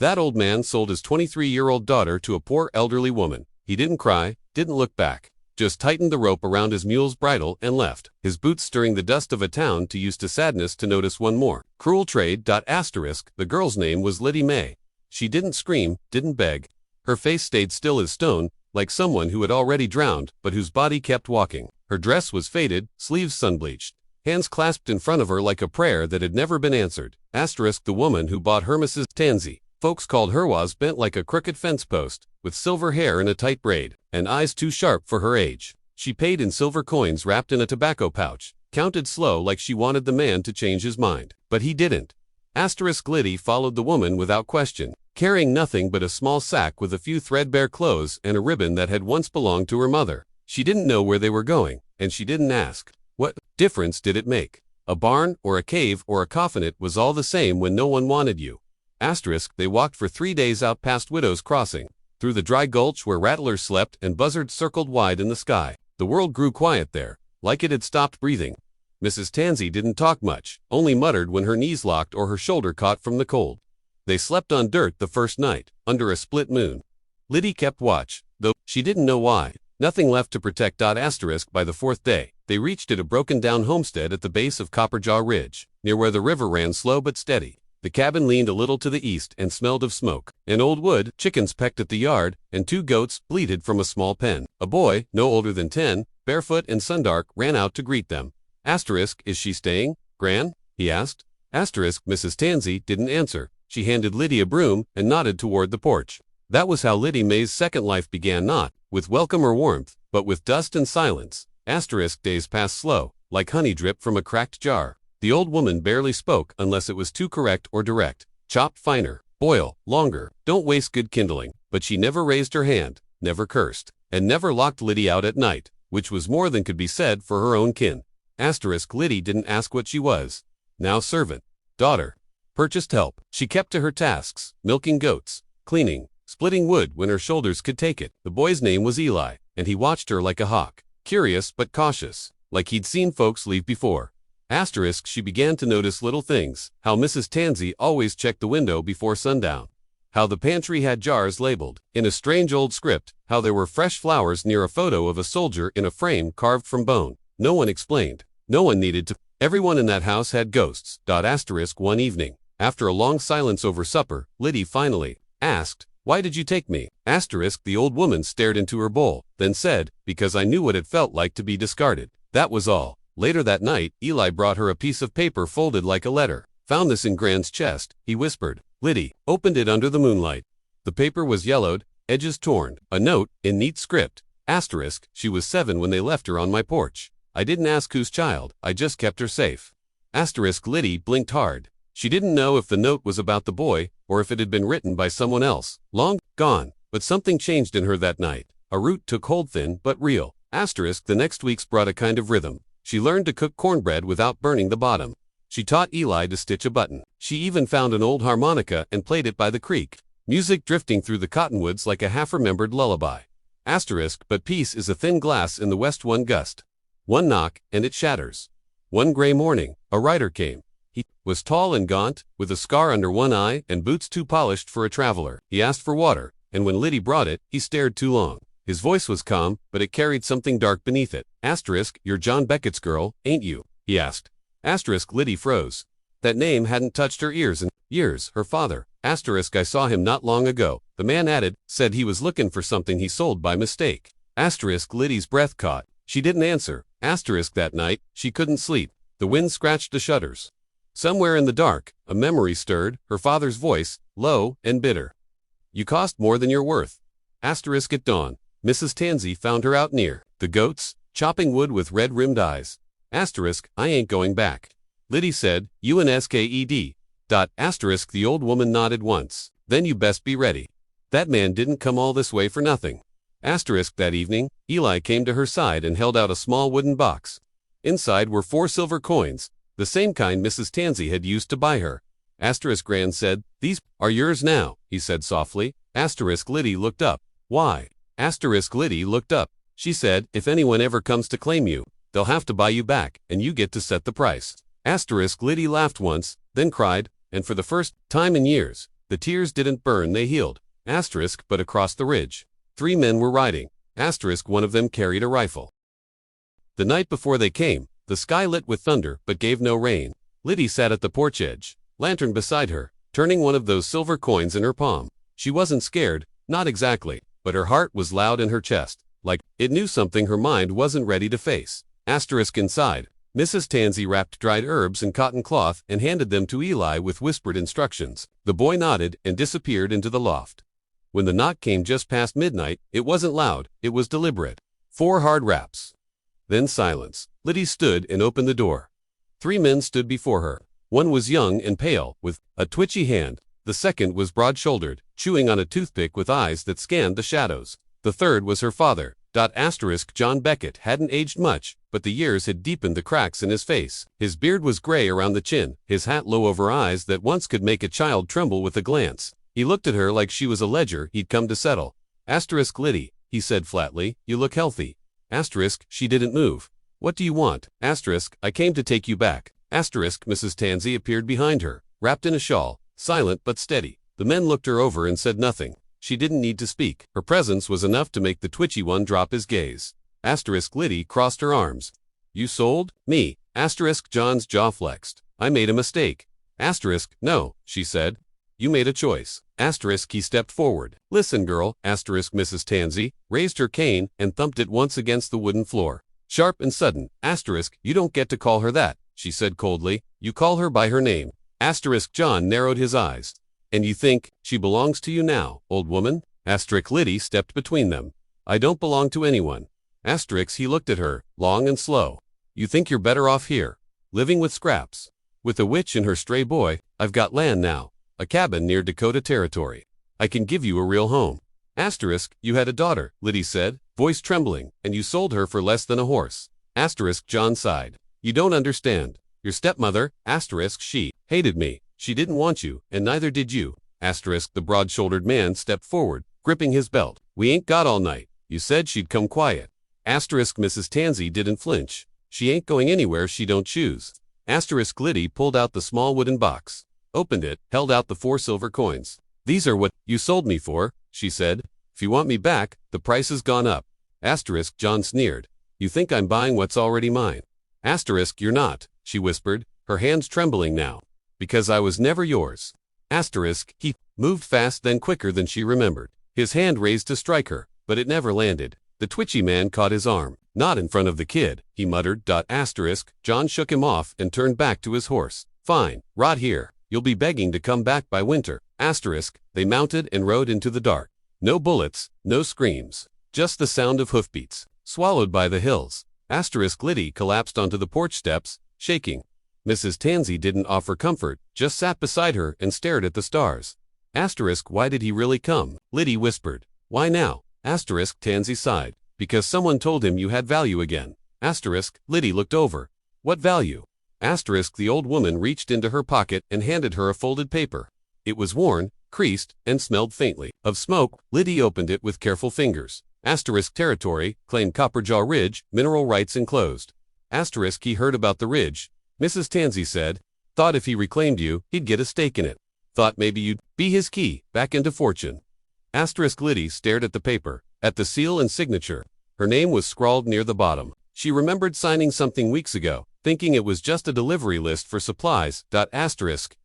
That old man sold his 23-year-old daughter to a poor elderly woman. He didn't cry, didn't look back, just tightened the rope around his mule's bridle and left, his boots stirring the dust of a town too used to sadness to notice one more. Cruel trade. The girl's name was Liddy May. She didn't scream, didn't beg. Her face stayed still as stone, like someone who had already drowned, but whose body kept walking. Her dress was faded, sleeves sun-bleached, hands clasped in front of her like a prayer that had never been answered. The woman who bought her Mrs. Tansy. Folks called her was bent like a crooked fence post, with silver hair in a tight braid, and eyes too sharp for her age. She paid in silver coins wrapped in a tobacco pouch, counted slow like she wanted the man to change his mind. But he didn't. Liddy followed the woman without question, carrying nothing but a small sack with a few threadbare clothes and a ribbon that had once belonged to her mother. She didn't know where they were going, and she didn't ask. What difference did it make? A barn or a cave or a coffin, it was all the same when no one wanted you. They walked for 3 days out past Widow's Crossing, through the dry gulch where rattlers slept and buzzards circled wide in the sky. The world grew quiet there, like it had stopped breathing. Mrs. Tansy didn't talk much, only muttered when her knees locked or her shoulder caught from the cold. They slept on dirt the first night, under a split moon. Liddy kept watch, though she didn't know why. Nothing left to protect. By the 4th day, they reached a broken-down homestead at the base of Copperjaw Ridge, near where the river ran slow but steady. The cabin leaned a little to the east and smelled of smoke. An old wood, chickens pecked at the yard, and 2 goats bleated from a small pen. A boy, no older than 10, barefoot and sundark, ran out to greet them. Is she staying, Gran? He asked. Mrs. Tansy didn't answer. She handed Liddy a broom and nodded toward the porch. That was how Liddy May's second life began, not with welcome or warmth, but with dust and silence. Days passed slow, like honey drip from a cracked jar. The old woman barely spoke unless it was too correct or direct. Chop finer, boil longer, don't waste good kindling. But she never raised her hand, never cursed, and never locked Liddy out at night, which was more than could be said for her own kin. Liddy didn't ask what she was. Now servant, daughter, purchased help. She kept to her tasks, milking goats, cleaning, splitting wood when her shoulders could take it. The boy's name was Eli, and he watched her like a hawk, curious but cautious, like he'd seen folks leave before. She began to notice little things, how Mrs. Tansy always checked the window before sundown, how the pantry had jars labeled, in a strange old script, how there were fresh flowers near a photo of a soldier in a frame carved from bone. No one explained. No one needed to. Everyone in that house had ghosts. One evening, after a long silence over supper, Liddy finally asked, "Why did you take me?" The old woman stared into her bowl, then said, "Because I knew what it felt like to be discarded. That was all." Later that night, Eli brought her a piece of paper folded like a letter. "Found this in Gran's chest," he whispered. Liddy opened it under the moonlight. The paper was yellowed, edges torn. A note, in neat script. She was 7 when they left her on my porch. I didn't ask whose child, I just kept her safe. Liddy blinked hard. She didn't know if the note was about the boy, or if it had been written by someone else, long gone. But something changed in her that night. A root took hold, thin but real. The next weeks brought a kind of rhythm. She learned to cook cornbread without burning the bottom. She taught Eli to stitch a button. She even found an old harmonica and played it by the creek, music drifting through the cottonwoods like a half-remembered lullaby. But peace is a thin glass in the west. One gust, one knock, and it shatters. One gray morning, a rider came. He was tall and gaunt, with a scar under one eye and boots too polished for a traveler. He asked for water, and when Liddy brought it, he stared too long. His voice was calm, but it carried something dark beneath it. "You're John Beckett's girl, ain't you?" he asked. Liddy froze. That name hadn't touched her ears in years. Her father. I saw him not long ago. The man added, said he was looking for something he sold by mistake. Liddy's breath caught. She didn't answer. That night, she couldn't sleep. The wind scratched the shutters. Somewhere in the dark, a memory stirred, her father's voice, low and bitter. "You cost more than you're worth." At dawn, Mrs. Tansy found her out near the goats, chopping wood with red-rimmed eyes. "I ain't going back," Liddy said, "UNSKED. The old woman nodded once. "Then you best be ready. That man didn't come all this way for nothing." That evening, Eli came to her side and held out a small wooden box. Inside were 4 silver coins, the same kind Mrs. Tansy had used to buy her. Gran said, "These are yours now," he said softly. Liddy looked up. "Why?" Liddy looked up. She said, "If anyone ever comes to claim you, they'll have to buy you back, and you get to set the price." Liddy laughed once, then cried, and for the first time in years, The tears didn't burn, they healed. Asterisk, but across the ridge. 3 men were riding. Asterisk, one of them carried a rifle. The night before they came, the sky lit with thunder but gave no rain. Liddy sat at the porch edge, lantern beside her, turning one of those silver coins in her palm. She wasn't scared, not exactly, but her heart was loud in her chest, like it knew something her mind wasn't ready to face. Asterisk inside. Mrs. Tansey wrapped dried herbs in cotton cloth and handed them to Eli with whispered instructions. The boy nodded and disappeared into the loft. When the knock came just past midnight, it wasn't loud, it was deliberate. 4 hard raps. Then silence. Liddy stood and opened the door. 3 men stood before her. One was young and pale, with a twitchy hand. The second was broad-shouldered, chewing on a toothpick with eyes that scanned the shadows. The third was her father. John Beckett hadn't aged much, but the years had deepened the cracks in his face. His beard was gray around the chin, his hat low over eyes that once could make a child tremble with a glance. He looked at her like she was a ledger he'd come to settle. Liddy, he said flatly, you look healthy. She didn't move. What do you want? I came to take you back. Mrs. Tansey appeared behind her, wrapped in a shawl, silent but steady. The men looked her over and said nothing. She didn't need to speak. Her presence was enough to make the twitchy one drop his gaze. Liddy crossed her arms. You sold me. John's jaw flexed. I made a mistake. No, she said. You made a choice. He stepped forward. Listen, girl. Mrs. Tansey raised her cane and thumped it once against the wooden floor. Sharp and sudden. You don't get to call her that, she said coldly. You call her by her name. John narrowed his eyes. And you think she belongs to you now, old woman? Liddy stepped between them. I don't belong to anyone. He looked at her, long and slow. You think you're better off here, living with scraps. With a witch and her stray boy, I've got land now, a cabin near Dakota Territory. I can give you a real home. You had a daughter, Liddy said, voice trembling, and you sold her for less than a horse. John sighed. You don't understand. Your stepmother, she hated me. She didn't want you, and neither did you. The broad-shouldered man stepped forward, gripping his belt. We ain't got all night. You said she'd come quiet. Mrs. Tansey didn't flinch. She ain't going anywhere she don't choose. Liddy pulled out the small wooden box, opened it, held out the 4 silver coins. These are what you sold me for, she said. If you want me back, the price has gone up. John sneered. You think I'm buying what's already mine. You're not, she whispered, her hands trembling now. Because I was never yours. He moved fast, then quicker than she remembered. His hand raised to strike her, but it never landed. The twitchy man caught his arm. Not in front of the kid, he muttered. John shook him off and turned back to his horse. Fine, rot here. You'll be begging to come back by winter. They mounted and rode into the dark. No bullets, no screams. Just the sound of hoofbeats, swallowed by the hills. Liddy collapsed onto the porch steps, shaking. Mrs. Tansey didn't offer comfort, just sat beside her and stared at the stars. Why did he really come? Liddy whispered. Why now? Tansey sighed. Because someone told him you had value again. Liddy looked over. What value? The old woman reached into her pocket and handed her a folded paper. It was worn, creased, and smelled faintly of smoke. Liddy opened it with careful fingers. Territory, claimed Copperjaw Ridge, mineral rights enclosed. He heard about the ridge. Mrs. Tansey said. Thought if he reclaimed you, he'd get a stake in it. Thought maybe you'd be his key, back into fortune. Liddy stared at the paper, at the seal and signature. Her name was scrawled near the bottom. She remembered signing something weeks ago, thinking it was just a delivery list for supplies.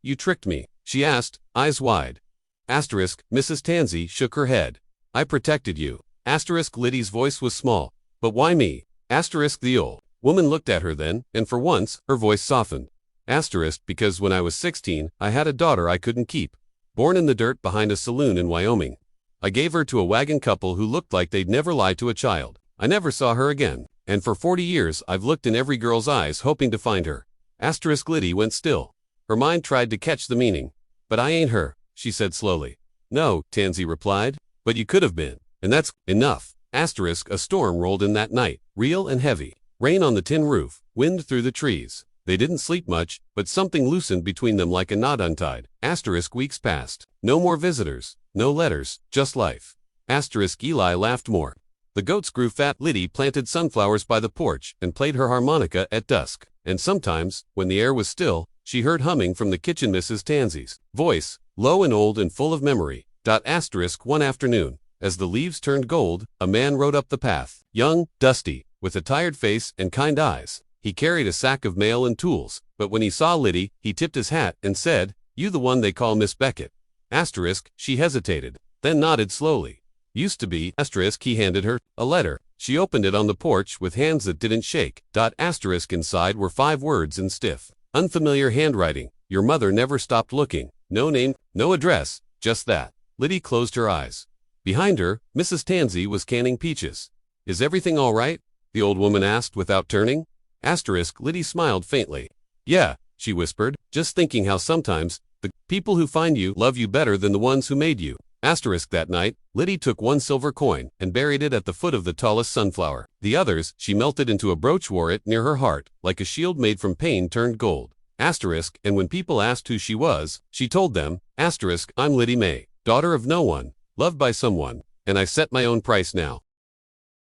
You tricked me, she asked, eyes wide. Mrs. Tansey shook her head. I protected you. Liddy's voice was small. But why me? The old woman looked at her then, and for once, her voice softened. Because when I was 16, I had a daughter I couldn't keep. Born in the dirt behind a saloon in Wyoming. I gave her to a wagon couple who looked like they'd never lie to a child. I never saw her again, and for 40 years I've looked in every girl's eyes hoping to find her. Liddy went still. Her mind tried to catch the meaning. But I ain't her, she said slowly. No, Tansey replied, but you could have been, and that's enough. A storm rolled in that night, real and heavy. Rain on the tin roof, wind through the trees. They didn't sleep much, but something loosened between them like a knot untied. Weeks passed. No more visitors, no letters, just life. Eli laughed more. The goats grew fat. Liddy planted sunflowers by the porch and played her harmonica at dusk. And sometimes, when the air was still, she heard humming from the kitchen Mrs. Tansey's voice. Low and old and full of memory. One afternoon, as the leaves turned gold, a man rode up the path. Young, dusty, with a tired face and kind eyes. He carried a sack of mail and tools, but when he saw Liddy, he tipped his hat and said, "You the one they call Miss Beckett?" She hesitated, then nodded slowly. "Used to be." He handed her a letter. She opened it on the porch with hands that didn't shake. Inside were 5 words in stiff, unfamiliar handwriting. "Your mother never stopped looking. No name, no address, just that." Liddy closed her eyes. Behind her, Mrs. Tansey was canning peaches. "Is everything all right?" the old woman asked without turning. Liddy smiled faintly. "Yeah," she whispered, "just thinking how sometimes the people who find you love you better than the ones who made you." That night, Liddy took 1 silver coin and buried it at the foot of the tallest sunflower. The others she melted into a brooch, wore it near her heart, like a shield made from pain turned gold. And when people asked who she was, she told them, "I'm Liddy May, daughter of no one, loved by someone, and I've set my own price now."